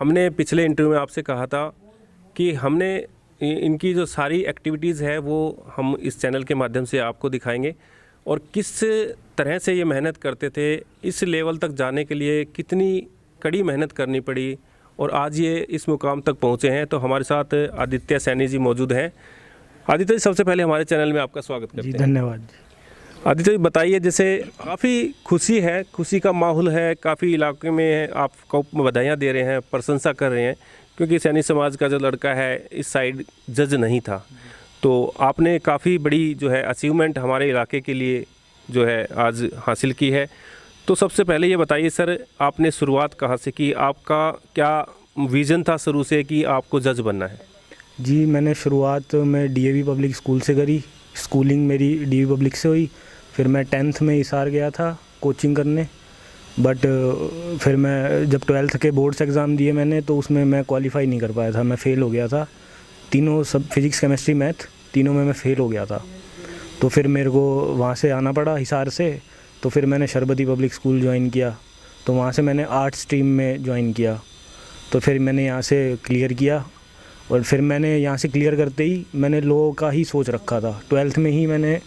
हमने पिछले इंटरव्यू में आपसे कहा था कि हमने इनकी जो सारी एक्टिविटीज़ है वो हम इस चैनल के माध्यम से आपको दिखाएंगे और किस तरह से ये मेहनत करते थे, इस लेवल तक जाने के लिए कितनी कड़ी मेहनत करनी पड़ी और आज ये इस मुकाम तक पहुँचे हैं। तो हमारे साथ आदित्य सैनी जी मौजूद हैं। आदित्य जी, सबसे पहले हमारे चैनल में आपका स्वागत करते हैं। धन्यवाद। आदित्य जी बताइए, जैसे काफ़ी खुशी है, खुशी का माहौल है, काफ़ी इलाके में आपको बधाइयाँ दे रहे हैं, प्रशंसा कर रहे हैं, क्योंकि सैनी समाज का जो लड़का है इस साइड जज नहीं था, तो आपने काफ़ी बड़ी जो है अचीवमेंट हमारे इलाके के लिए जो है आज हासिल की है। तो सबसे पहले ये बताइए सर, आपने शुरुआत कहाँ से की, आपका क्या विज़न था शुरू से कि आपको जज बनना है? जी, मैंने शुरुआत में डीएवी पब्लिक स्कूल से करी। स्कूलिंग मेरी डीएवी पब्लिक से हुई। फिर मैं 10th में हिसार गया था कोचिंग करने, बट फिर मैं जब 12th के बोर्ड्स एग्ज़ाम दिए मैंने, तो उसमें मैं क्वालिफाई नहीं कर पाया था, मैं फ़ेल हो गया था। तीनों सब फिज़िक्स केमिस्ट्री मैथ तीनों में मैं फ़ेल हो गया था। तो फिर मेरे को वहाँ से आना पड़ा हिसार से। तो फिर मैंने शरबती पब्लिक स्कूल ज्वाइन किया, तो वहाँ से मैंने आर्ट स्ट्रीम में ज्वाइन किया। तो फिर मैंने यहाँ से क्लियर किया और फिर मैंने यहाँ से क्लियर करते ही मैंने लॉ का ही सोच रखा था। 12th में ही मैंने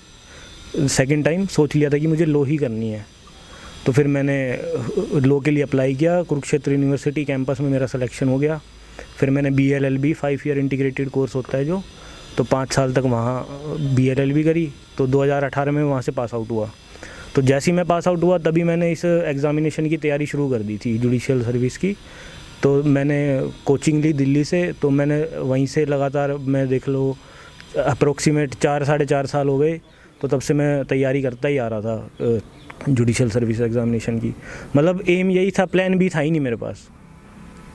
सेकंड टाइम सोच लिया था कि मुझे लॉ ही करनी है। तो फिर मैंने लॉ के लिए अप्लाई किया, कुरुक्षेत्र यूनिवर्सिटी कैंपस में मेरा सिलेक्शन हो गया। फिर मैंने BLLB 5 ईयर इंटीग्रेटेड कोर्स होता है जो, तो 5 साल तक वहाँ BLLB करी। तो 2018 में वहाँ से पास आउट हुआ। तो जैसे ही मैं पास आउट हुआ तभी मैंने इस एग्ज़ामिनेशन की तैयारी शुरू कर दी थी, जुडिशियल सर्विस की। तो मैंने कोचिंग ली दिल्ली से, तो मैंने वहीं से लगातार, मैं देख लो अप्रोक्सीमेट 4-4.5 साल हो गए। तो तब से मैं तैयारी करता ही आ रहा था जुडिशियल सर्विस एग्ज़ामिनेशन की। मतलब एम यही था, प्लान भी था ही नहीं मेरे पास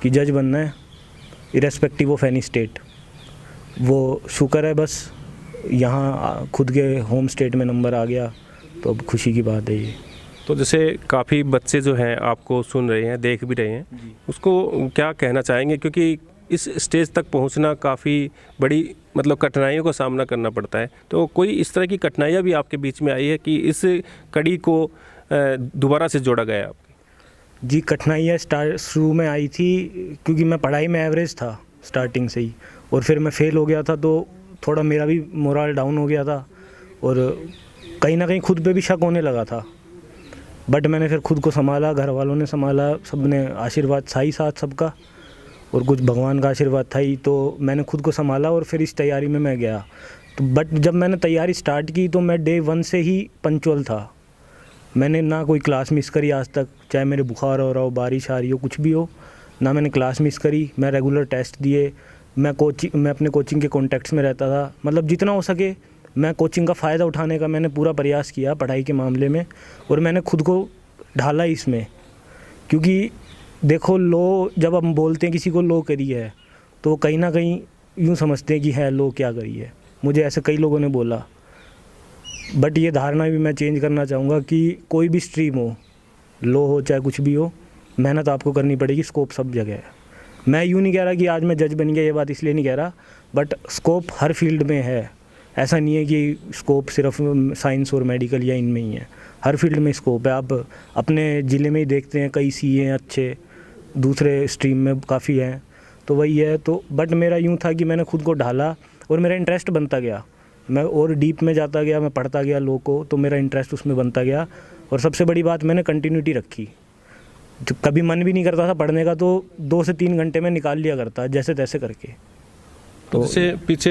कि जज बनना है इरेस्पेक्टिव ऑफ एनी स्टेट। वो शुक्र है बस यहाँ खुद के होम स्टेट में नंबर आ गया, तो अब खुशी की बात है ये। तो जैसे काफ़ी बच्चे जो हैं आपको सुन रहे हैं, देख भी रहे हैं, उसको क्या कहना चाहेंगे, क्योंकि इस स्टेज तक पहुंचना काफ़ी बड़ी मतलब कठिनाइयों का सामना करना पड़ता है। तो कोई इस तरह की कठिनाइयां भी आपके बीच में आई है कि इस कड़ी को दोबारा से जोड़ा गया आपके? जी, कठिनाइयाँ शुरू में आई थी क्योंकि मैं पढ़ाई में एवरेज था स्टार्टिंग से ही, और फिर मैं फ़ेल हो गया था, तो थोड़ा मेरा भी मोरल डाउन हो गया था और कहीं ना कहीं खुद पे भी शक होने लगा था। बट मैंने फिर खुद को संभाला, घर वालों ने संभाला, सब ने आशीर्वाद था ही साथ सबका, और कुछ भगवान का आशीर्वाद था ही। तो मैंने खुद को संभाला और फिर इस तैयारी में मैं गया। तो बट जब मैंने तैयारी स्टार्ट की तो मैं डे 1 से ही पंक्चुअल था। मैंने ना कोई क्लास मिस करी आज तक, चाहे मेरे बुखार हो रहा हो, बारिश आ रही हो, कुछ भी हो, ना मैंने क्लास मिस करी। मैं रेगुलर टेस्ट दिए, मैं अपने कोचिंग के कॉन्टैक्ट्स में रहता था। मतलब जितना हो सके मैं कोचिंग का फ़ायदा उठाने का मैंने पूरा प्रयास किया पढ़ाई के मामले में, और मैंने खुद को ढाला इसमें। क्योंकि देखो, लॉ जब हम बोलते हैं किसी को लॉ करी है, तो कहीं ना कहीं यूँ समझते हैं कि है लॉ क्या करी है। मुझे ऐसे कई लोगों ने बोला, बट ये धारणा भी मैं चेंज करना चाहूँगा कि कोई भी स्ट्रीम हो, लॉ हो चाहे कुछ भी हो, मेहनत आपको करनी पड़ेगी। स्कोप सब जगह है। मैं यूँ नहीं कह रहा कि आज मैं जज बन गया, ये बात इसलिए नहीं कह रहा, बट स्कोप हर फील्ड में है। ऐसा नहीं है कि स्कोप सिर्फ साइंस और मेडिकल या इनमें ही है, हर फील्ड में स्कोप है। आप अपने ज़िले में ही देखते हैं, कई CA हैं अच्छे, दूसरे स्ट्रीम में काफ़ी हैं, तो वही है। तो बट मेरा यूँ था कि मैंने खुद को ढाला और मेरा इंटरेस्ट बनता गया, मैं और डीप में जाता गया, मैं पढ़ता गया लॉ को, तो मेरा इंटरेस्ट उसमें बनता गया। और सबसे बड़ी बात, मैंने कंटिन्यूटी रखी। जब कभी मन भी नहीं करता था पढ़ने का, तो 2 से 3 घंटे में निकाल लिया करता, जैसे तैसे करके। तो जैसे पीछे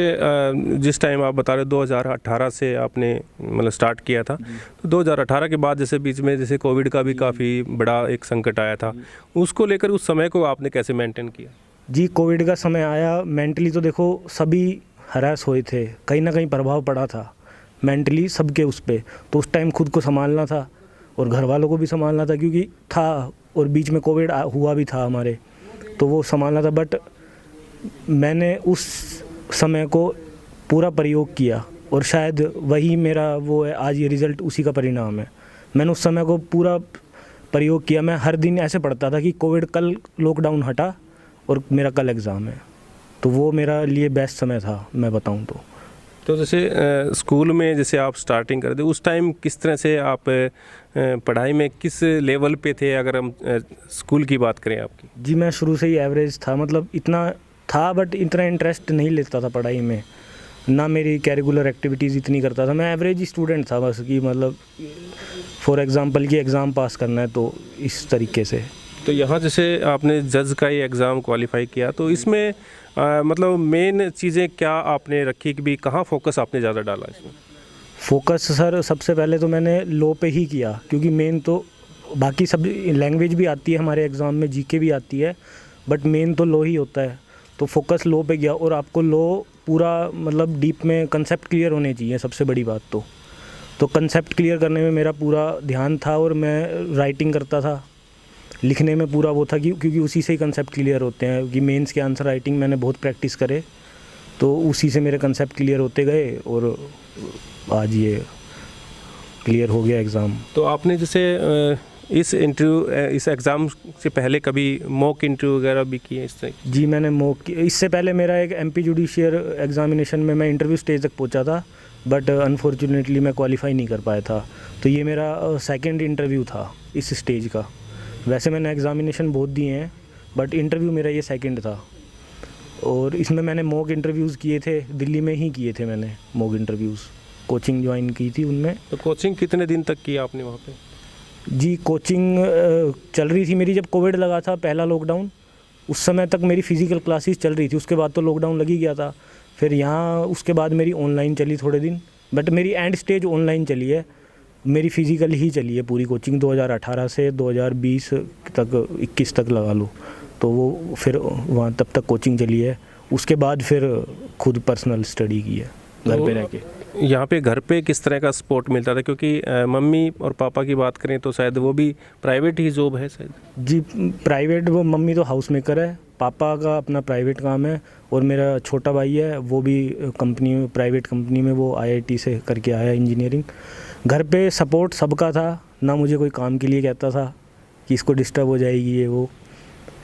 जिस टाइम आप बता रहे हो 2018 से आपने मतलब स्टार्ट किया था, तो 2018 के बाद जैसे बीच में जैसे कोविड का भी काफ़ी बड़ा एक संकट आया था, उसको लेकर उस समय को आपने कैसे मेंटेन किया? जी, कोविड का समय आया, मेंटली तो देखो सभी हरास हुए थे, कहीं ना कहीं प्रभाव पड़ा था मेंटली सबके उस पर। तो उस टाइम खुद को संभालना था और घर वालों को भी संभालना था, क्योंकि था और बीच में कोविड हुआ भी था हमारे, तो वो संभालना था। बट मैंने उस समय को पूरा प्रयोग किया और शायद वही मेरा वो है, आज ये रिज़ल्ट उसी का परिणाम है। मैंने उस समय को पूरा प्रयोग किया। मैं हर दिन ऐसे पढ़ता था कि कोविड कल लॉकडाउन हटा और मेरा कल एग्ज़ाम है, तो वो मेरा लिए बेस्ट समय था, मैं बताऊं तो। तो जैसे स्कूल में जैसे आप स्टार्टिंग कर दे उस टाइम किस तरह से आप पढ़ाई में किस लेवल पे थे, अगर हम स्कूल की बात करें आपकी? जी मैं शुरू से ही एवरेज था, मतलब इतना था बट इतना इंटरेस्ट नहीं लेता था पढ़ाई में, ना मेरी कैरिकुलर एक्टिविटीज़ इतनी करता था। मैं एवरेज ही स्टूडेंट था बस, कि मतलब फॉर एग्ज़ाम्पल कि एग्ज़ाम पास करना है तो इस तरीके से। तो यहाँ जैसे आपने जज का ये एग्ज़ाम क्वालिफाई किया, तो इसमें मतलब मेन चीज़ें क्या आपने रखी कि भी कहाँ फोकस आपने ज़्यादा डाला इसमें? फोकस सर सबसे पहले तो मैंने लॉ पे ही किया, क्योंकि मेन तो बाकी सब लैंग्वेज भी आती है हमारे एग्ज़ाम में, जीके भी आती है, बट मेन तो लॉ ही होता है। तो फोकस लॉ पे गया, और आपको लॉ पूरा मतलब डीप में कंसेप्ट क्लियर होने चाहिए, सबसे बड़ी बात तो कंसेप्ट क्लियर करने में मेरा पूरा ध्यान था। और मैं राइटिंग करता था, लिखने में पूरा वो था कि क्योंकि उसी से ही कंसेप्ट क्लियर होते हैं, कि मेंस के आंसर राइटिंग मैंने बहुत प्रैक्टिस करे, तो उसी से मेरे कंसेप्ट क्लियर होते गए और आज ये क्लियर हो गया एग्ज़ाम। तो आपने जैसे इस एग्ज़ाम से पहले कभी मॉक इंटरव्यू वगैरह भी किए इस तरह? जी मैंने मॉक, इससे पहले मेरा एक एमपी जुडिशियल एग्ज़ामिनेशन में मैं इंटरव्यू स्टेज तक पहुंचा था, बट अनफॉर्चुनेटली मैं क्वालिफाई नहीं कर पाया था। तो ये मेरा सेकंड इंटरव्यू था इस स्टेज का। वैसे मैंने एग्ज़ामिनेशन बहुत दिए हैं, बट इंटरव्यू मेरा ये सेकंड था। और इसमें मैंने मॉक इंटरव्यूज़ किए थे, दिल्ली में ही किए थे मैंने मॉक इंटरव्यूज़, कोचिंग ज्वाइन की थी उनमें। तो कोचिंग कितने दिन तक की आपने वहाँ पे? जी कोचिंग चल रही थी मेरी, जब कोविड लगा था पहला लॉकडाउन, उस समय तक मेरी फ़िज़िकल क्लासेस चल रही थी, उसके बाद तो लॉकडाउन लग ही गया था। फिर यहाँ उसके बाद मेरी ऑनलाइन चली थोड़े दिन, बट मेरी एंड स्टेज ऑनलाइन चली है, मेरी फ़िज़िकल ही चली है पूरी कोचिंग 2018 से 2020 तक, 21 तक लगा लो। तो वो फिर वहाँ तब तक कोचिंग चली है, उसके बाद फिर खुद पर्सनल स्टडी की है घर पे रह के। यहाँ पे घर पे किस तरह का सपोर्ट मिलता था, क्योंकि मम्मी और पापा की बात करें तो शायद वो भी प्राइवेट ही जॉब है शायद? जी प्राइवेट, वो मम्मी तो हाउस मेकर है, पापा का अपना प्राइवेट काम है, और मेरा छोटा भाई है वो भी कंपनी में, प्राइवेट कंपनी में, वो आईआईटी से करके आया इंजीनियरिंग। घर पे सपोर्ट सबका था, ना मुझे कोई काम के लिए कहता था कि इसको डिस्टर्ब हो जाएगी ये वो,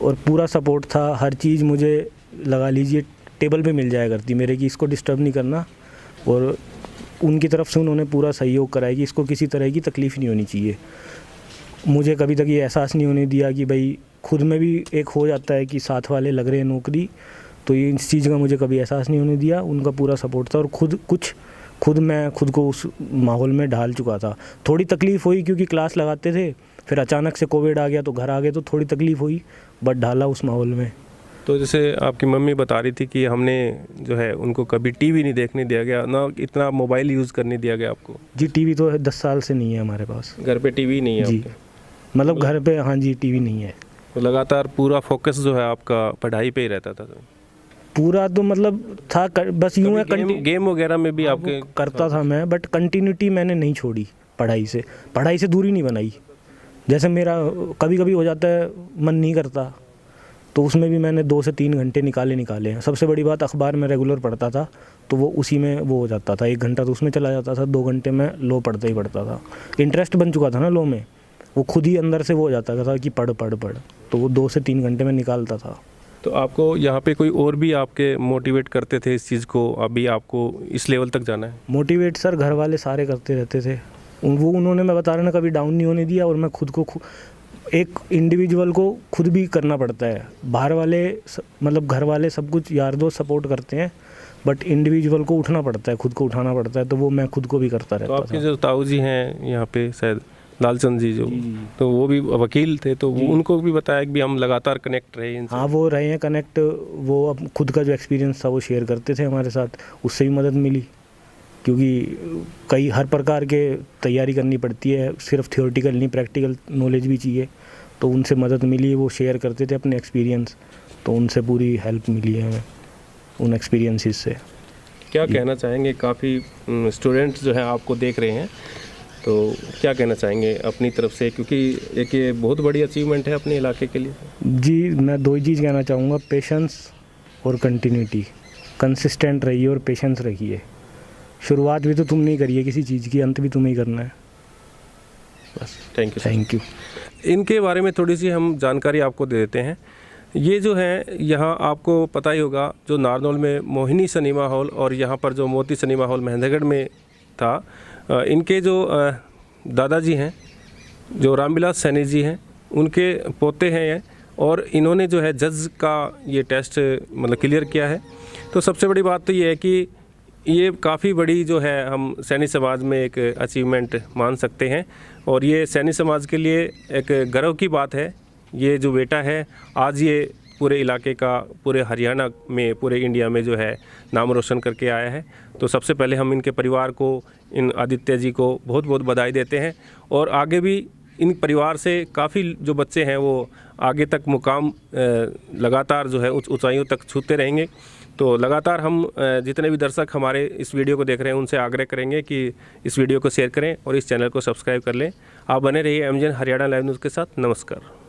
और पूरा सपोर्ट था। हर चीज़ मुझे लगा लीजिए टेबल पे मिल जाया करती मेरे, कि इसको डिस्टर्ब नहीं करना, और उनकी तरफ से उन्होंने पूरा सहयोग कराया कि इसको किसी तरह की तकलीफ़ नहीं होनी चाहिए। मुझे कभी तक ये एहसास नहीं होने दिया कि भाई, खुद में भी एक हो जाता है कि साथ वाले लग रहे हैं नौकरी, तो ये इस चीज़ का मुझे कभी एहसास नहीं होने दिया। उनका पूरा सपोर्ट था, और मैं खुद को उस माहौल में ढाल चुका था। थोड़ी तकलीफ़ हुई क्योंकि क्लास लगाते थे, फिर अचानक से कोविड आ गया तो घर आ गए, तो थोड़ी तकलीफ़ हुई, बट ढाला उस माहौल में। तो जैसे आपकी मम्मी बता रही थी कि हमने जो है उनको कभी टीवी नहीं देखने दिया गया, ना इतना मोबाइल यूज़ करने दिया गया आपको? जी टीवी तो 10 साल से नहीं है हमारे पास। घर पे टीवी नहीं है जी आपके? मतलब घर पे, हाँ जी टीवी नहीं है। तो लगातार पूरा फोकस जो है आपका पढ़ाई पे ही रहता था? पूरा तो मतलब था बस यूँ है, गेम वगैरह में भी आपके करता था मैं, बट कंटिन्यूटी मैंने नहीं छोड़ी पढ़ाई से दूरी नहीं बनाई। जैसे मेरा कभी कभी हो जाता है मन नहीं करता, तो उसमें भी मैंने 2 से 3 घंटे निकाले हैं। सबसे बड़ी बात, अखबार में रेगुलर पढ़ता था, तो वो उसी में वो हो जाता था, 1 घंटा तो उसमें चला जाता था, 2 घंटे में लॉ पढ़ता ही पढ़ता था। इंटरेस्ट बन चुका था ना लॉ में, वो खुद ही अंदर से वो हो जाता था कि पढ़, तो वो 2 से 3 घंटे में निकालता था। तो आपको यहाँ पे कोई और भी आपके मोटिवेट करते थे इस चीज़ को, अभी आपको इस लेवल तक जाना है? मोटिवेट सर घर वाले सारे करते रहते थे, उन्होंने, मैं बता रहा ना, कभी डाउन नहीं होने दिया। और मैं खुद को, एक इंडिविजुअल को खुद भी करना पड़ता है। बाहर वाले मतलब घर वाले सब कुछ यार दोस्त सपोर्ट करते हैं, बट इंडिविजुअल को उठना पड़ता है, खुद को उठाना पड़ता है, तो वो मैं खुद को भी करता रहता था। तो आपके जो ताऊ जी हैं यहाँ पे शायद लालचंद जी जो, तो वो भी वकील थे, तो उनको भी बताया कि हम लगातार कनेक्ट रहे इनसे? हाँ वो रहे हैं कनेक्ट, वो अब खुद का जो एक्सपीरियंस था वो शेयर करते थे हमारे साथ, उससे भी मदद मिली। क्योंकि हर प्रकार के तैयारी करनी पड़ती है, सिर्फ थियोरेटिकल नहीं, प्रैक्टिकल नॉलेज भी चाहिए, तो उनसे मदद मिली, वो शेयर करते थे अपने एक्सपीरियंस, तो उनसे पूरी हेल्प मिली है हमें उन एक्सपीरियंसेस से। क्या कहना चाहेंगे, काफ़ी स्टूडेंट्स जो है आपको देख रहे हैं, तो क्या कहना चाहेंगे अपनी तरफ से, क्योंकि एक ये बहुत बड़ी अचीवमेंट है अपने इलाके के लिए? जी मैं 2 ही चीज़ कहना चाहूँगा, पेशेंस और कंटिन्यूटी। कंसिस्टेंट रहिए और पेशेंस रखिए। शुरुआत भी तो तुम नहीं करिए किसी चीज़ की, अंत भी तुम्हें ही करना है बस। Thank you. Thank you. इनके बारे में थोड़ी सी हम जानकारी आपको दे देते हैं। ये जो है यहाँ आपको पता ही होगा, जो नारनौल में मोहिनी सिनेमा हॉल और यहाँ पर जो मोती सिनेमा हॉल महेंद्रगढ़ में था, इनके जो दादाजी हैं, जो रामविलास सैनी जी हैं, उनके पोते हैं ये, और इन्होंने जो है जज का ये टेस्ट मतलब क्लियर किया है। तो सबसे बड़ी बात तो ये है कि ये काफ़ी बड़ी जो है हम सैनी समाज में एक अचीवमेंट मान सकते हैं, और ये सैनी समाज के लिए एक गर्व की बात है। ये जो बेटा है आज ये पूरे इलाके का, पूरे हरियाणा में, पूरे इंडिया में जो है नाम रोशन करके आया है। तो सबसे पहले हम इनके परिवार को, इन आदित्य जी को बहुत बहुत बधाई देते हैं, और आगे भी इन परिवार से काफ़ी जो बच्चे हैं वो आगे तक मुकाम लगातार जो है ऊंचाइयों तक छूते रहेंगे। तो लगातार हम जितने भी दर्शक हमारे इस वीडियो को देख रहे हैं उनसे आग्रह करेंगे कि इस वीडियो को शेयर करें और इस चैनल को सब्सक्राइब कर लें। आप बने रहिए MGN हरियाणा लाइव न्यूज़ के साथ। नमस्कार।